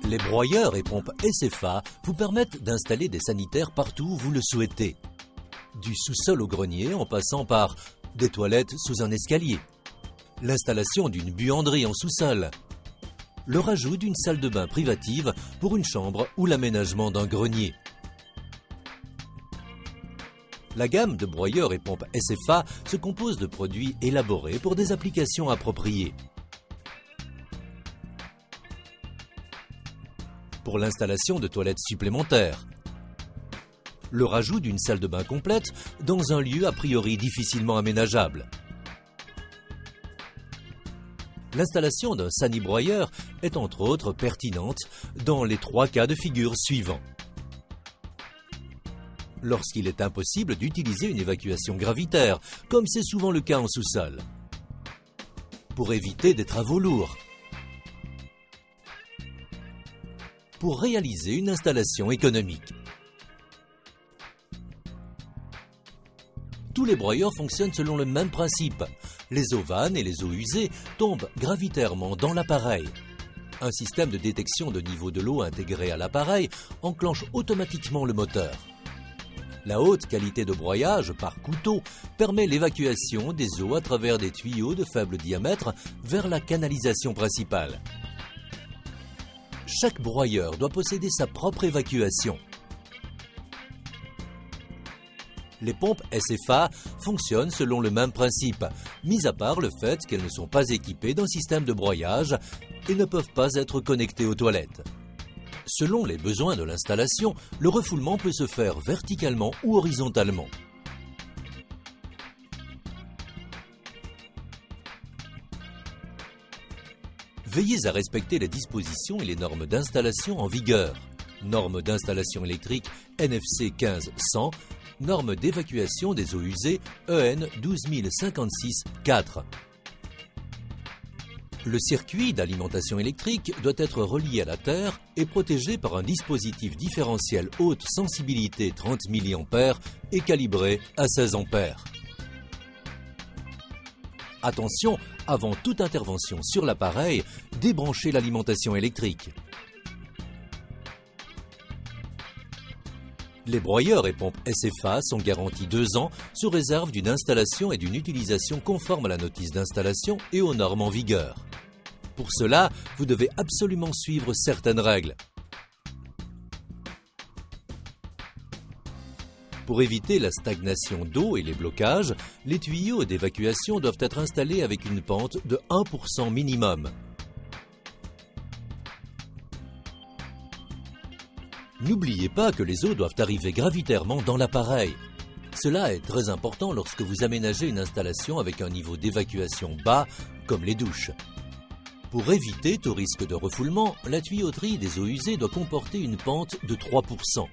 Les broyeurs et pompes SFA vous permettent d'installer des sanitaires partout où vous le souhaitez. Du sous-sol au grenier en passant par des toilettes sous un escalier, l'installation d'une buanderie en sous-sol, le rajout d'une salle de bain privative pour une chambre ou l'aménagement d'un grenier. La gamme de broyeurs et pompes SFA se compose de produits élaborés pour des applications appropriées. Pour l'installation de toilettes supplémentaires, le rajout d'une salle de bain complète dans un lieu a priori difficilement aménageable. L'installation d'un sanibroyeur est entre autres pertinente dans les 3 cas de figure suivants. Lorsqu'il est impossible d'utiliser une évacuation gravitaire, comme c'est souvent le cas en sous-sol. Pour éviter des travaux lourds. Pour réaliser une installation économique. Tous les broyeurs fonctionnent selon le même principe. Les eaux vannes et les eaux usées tombent gravitairement dans l'appareil. Un système de détection de niveau de l'eau intégré à l'appareil enclenche automatiquement le moteur. La haute qualité de broyage par couteau permet l'évacuation des eaux à travers des tuyaux de faible diamètre vers la canalisation principale. Chaque broyeur doit posséder sa propre évacuation. Les pompes SFA fonctionnent selon le même principe, mis à part le fait qu'elles ne sont pas équipées d'un système de broyage et ne peuvent pas être connectées aux toilettes. Selon les besoins de l'installation, le refoulement peut se faire verticalement ou horizontalement. Veillez à respecter les dispositions et les normes d'installation en vigueur. Normes d'installation électrique NFC 15100, normes d'évacuation des eaux usées EN 12056-4. Le circuit d'alimentation électrique doit être relié à la terre et protégé par un dispositif différentiel haute sensibilité 30 mA et calibré à 16 A. Attention, avant toute intervention sur l'appareil, débranchez l'alimentation électrique. Les broyeurs et pompes SFA sont garantis 2 ans sous réserve d'une installation et d'une utilisation conforme à la notice d'installation et aux normes en vigueur. Pour cela, vous devez absolument suivre certaines règles. Pour éviter la stagnation d'eau et les blocages, les tuyaux d'évacuation doivent être installés avec une pente de 1% minimum. N'oubliez pas que les eaux doivent arriver gravitairement dans l'appareil. Cela est très important lorsque vous aménagez une installation avec un niveau d'évacuation bas, comme les douches. Pour éviter tout risque de refoulement, la tuyauterie des eaux usées doit comporter une pente de 3%.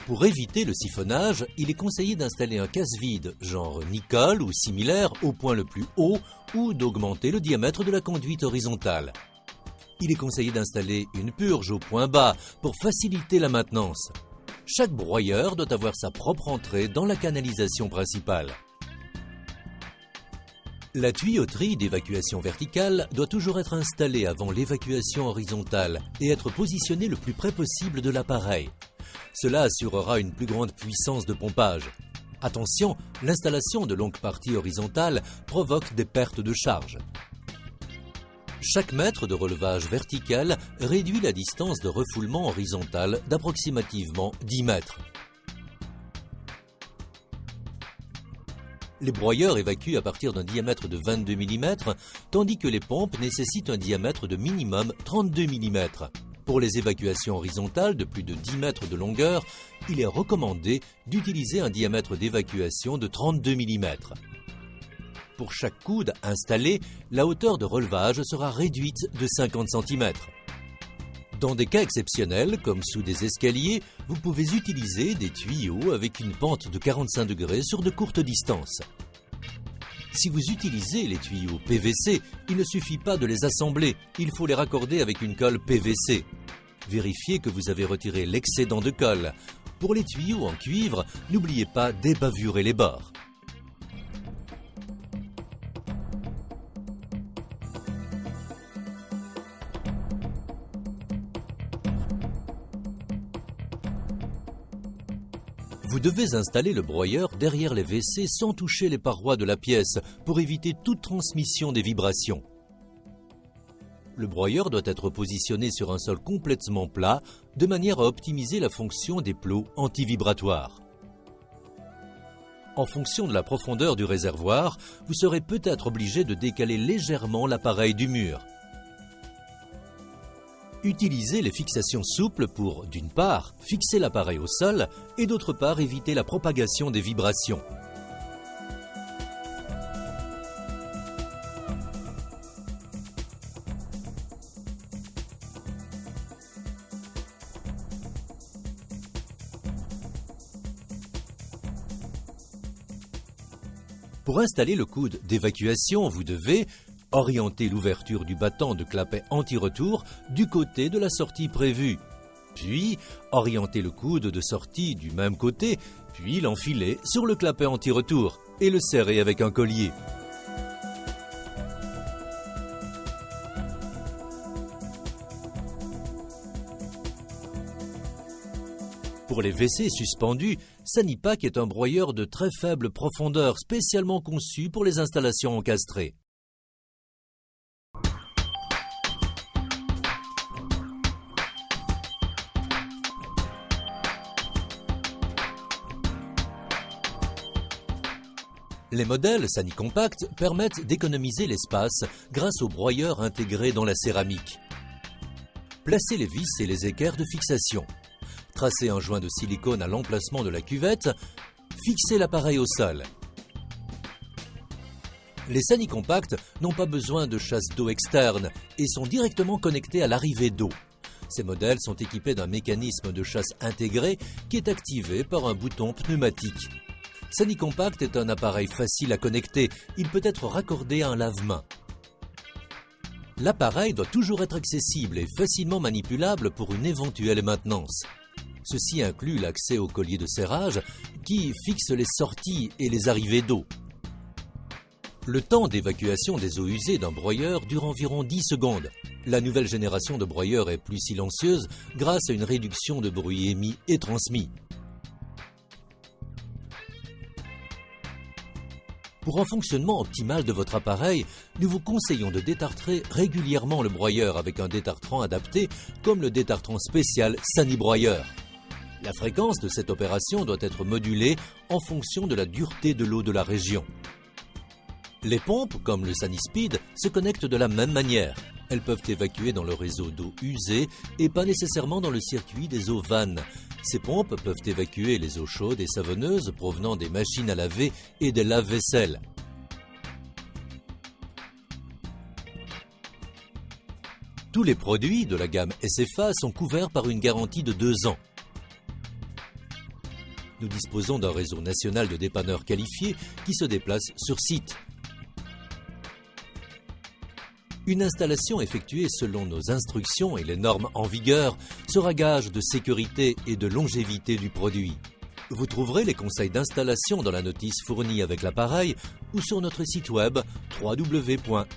Pour éviter le siphonnage, il est conseillé d'installer un casse-vide, genre Nicole ou similaire, au point le plus haut ou d'augmenter le diamètre de la conduite horizontale. Il est conseillé d'installer une purge au point bas pour faciliter la maintenance. Chaque broyeur doit avoir sa propre entrée dans la canalisation principale. La tuyauterie d'évacuation verticale doit toujours être installée avant l'évacuation horizontale et être positionnée le plus près possible de l'appareil. Cela assurera une plus grande puissance de pompage. Attention, l'installation de longues parties horizontales provoque des pertes de charge. Chaque mètre de relevage vertical réduit la distance de refoulement horizontal d'approximativement 10 mètres. Les broyeurs évacuent à partir d'un diamètre de 22 mm, tandis que les pompes nécessitent un diamètre de minimum 32 mm. Pour les évacuations horizontales de plus de 10 mètres de longueur, il est recommandé d'utiliser un diamètre d'évacuation de 32 mm. Pour chaque coude installé, la hauteur de relevage sera réduite de 50 cm. Dans des cas exceptionnels, comme sous des escaliers, vous pouvez utiliser des tuyaux avec une pente de 45 degrés sur de courtes distances. Si vous utilisez les tuyaux PVC, il ne suffit pas de les assembler, il faut les raccorder avec une colle PVC. Vérifiez que vous avez retiré l'excédent de colle. Pour les tuyaux en cuivre, n'oubliez pas d'ébavurer les bords. Vous devez installer le broyeur derrière les WC sans toucher les parois de la pièce pour éviter toute transmission des vibrations. Le broyeur doit être positionné sur un sol complètement plat de manière à optimiser la fonction des plots anti-vibratoires. En fonction de la profondeur du réservoir, vous serez peut-être obligé de décaler légèrement l'appareil du mur. Utilisez les fixations souples pour, d'une part, fixer l'appareil au sol et d'autre part, éviter la propagation des vibrations. Pour installer le coude d'évacuation, vous devez orienter l'ouverture du battant de clapet anti-retour du côté de la sortie prévue, puis orienter le coude de sortie du même côté, puis l'enfiler sur le clapet anti-retour et le serrer avec un collier. Pour les WC suspendus, Sanipac est un broyeur de très faible profondeur spécialement conçu pour les installations encastrées. Les modèles Sanicompact permettent d'économiser l'espace grâce au broyeur intégré dans la céramique. Placez les vis et les équerres de fixation. Tracez un joint de silicone à l'emplacement de la cuvette. Fixez l'appareil au sol. Les Sanicompact n'ont pas besoin de chasse d'eau externe et sont directement connectés à l'arrivée d'eau. Ces modèles sont équipés d'un mécanisme de chasse intégré qui est activé par un bouton pneumatique. Sanicompact est un appareil facile à connecter. Il peut être raccordé à un lave-mains. L'appareil doit toujours être accessible et facilement manipulable pour une éventuelle maintenance. Ceci inclut l'accès au collier de serrage qui fixe les sorties et les arrivées d'eau. Le temps d'évacuation des eaux usées d'un broyeur dure environ 10 secondes. La nouvelle génération de broyeurs est plus silencieuse grâce à une réduction de bruit émis et transmis. Pour un fonctionnement optimal de votre appareil, nous vous conseillons de détartrer régulièrement le broyeur avec un détartrant adapté comme le détartrant spécial Sanibroyeur. La fréquence de cette opération doit être modulée en fonction de la dureté de l'eau de la région. Les pompes, comme le Sanispeed, se connectent de la même manière. Elles peuvent évacuer dans le réseau d'eau usée et pas nécessairement dans le circuit des eaux vannes. Ces pompes peuvent évacuer les eaux chaudes et savonneuses provenant des machines à laver et des lave-vaisselle. Tous les produits de la gamme SFA sont couverts par une garantie de 2 ans. Nous disposons d'un réseau national de dépanneurs qualifiés qui se déplacent sur site. Une installation effectuée selon nos instructions et les normes en vigueur sera gage de sécurité et de longévité du produit. Vous trouverez les conseils d'installation dans la notice fournie avec l'appareil ou sur notre site web www.sfa.fr.